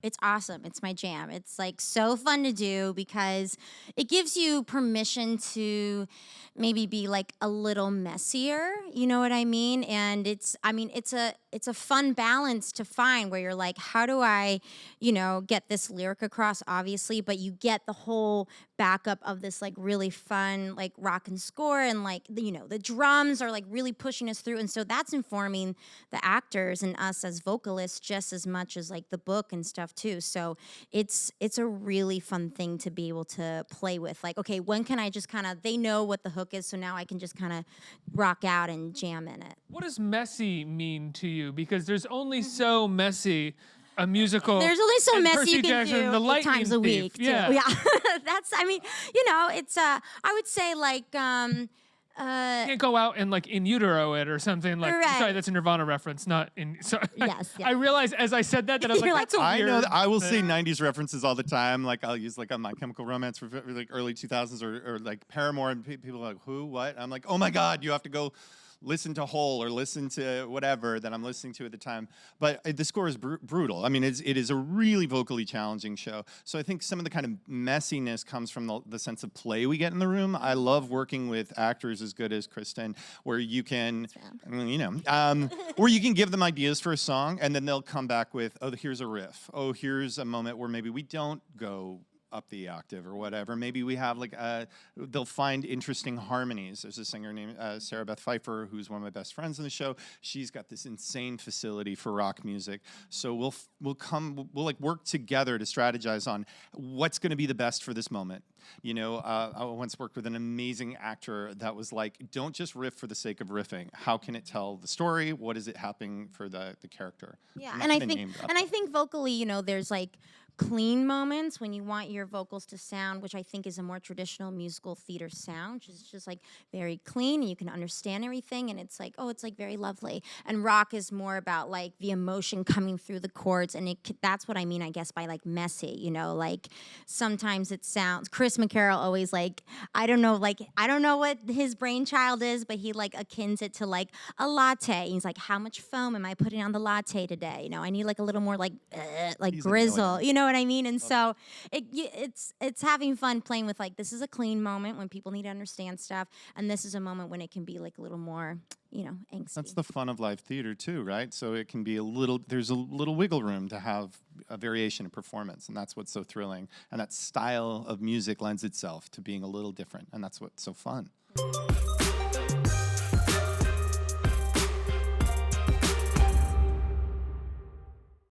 It's awesome. It's my jam. It's like so fun to do because it gives you permission to maybe be like a little messier, you know what I mean? And it's a fun balance to find where you're like, how do I, get this lyric across obviously, but you get the whole backup of this like really fun like rock and score, and like the drums are like really pushing us through, and so that's informing the actors and us as vocalists just as much as like the book and stuff too. So it's a really fun thing to be able to play with. Like, okay, when can I just kind of, they know what the hook is, so now I can just kind of rock out and jam in it. What does messy mean to you? Because there's only so messy a musical. There's only so messy Percy you can Jackson, do the 8 times a Lightning week. Thief. Yeah. Yeah. That's, it's I would say like Can't go out and like in utero it or something like. Right. Sorry, that's a Nirvana reference, not in. Sorry. Yes, I realized as I said that I was You're like, like, that's a I weird. know that I will say 90s references all the time. Like I'll use like on My Chemical Romance for like early 2000s or like Paramore, and people are like, who, what? I'm like, oh my God, you have to go listen to Hole or listen to whatever that I'm listening to at the time. But the score is brutal. I mean, it is a really vocally challenging show. So I think some of the kind of messiness comes from the sense of play we get in the room. I love working with actors as good as Kristin, where you can, where you can give them ideas for a song, and then they'll come back with, oh, here's a riff. Oh, here's a moment where maybe we don't go up the octave or whatever. Maybe we have like they'll find interesting harmonies. There's a singer named Sarah Beth Pfeiffer, who's one of my best friends in the show. She's got this insane facility for rock music. So we'll like work together to strategize on what's going to be the best for this moment. I once worked with an amazing actor that was like, don't just riff for the sake of riffing. How can it tell the story? What is it happening for the character? Yeah, and I think vocally, there's like clean moments when you want your vocals to sound, which I think is a more traditional musical theater sound, which is just like very clean and you can understand everything, and it's like, oh, it's like very lovely. And rock is more about like the emotion coming through the chords, and that's what I mean, I guess, by like messy, like sometimes it sounds, Chris McCarroll always like, I don't know what his brainchild is, but he like akins it to like a latte. He's like, how much foam am I putting on the latte today? I need like a little more like grizzle, you know what I mean? And so it's having fun playing with like, this is a clean moment when people need to understand stuff, and this is a moment when it can be like a little more, angsty. That's the fun of live theater too, right? So it can be there's a little wiggle room to have a variation in performance, and that's what's so thrilling. And that style of music lends itself to being a little different, and that's what's so fun.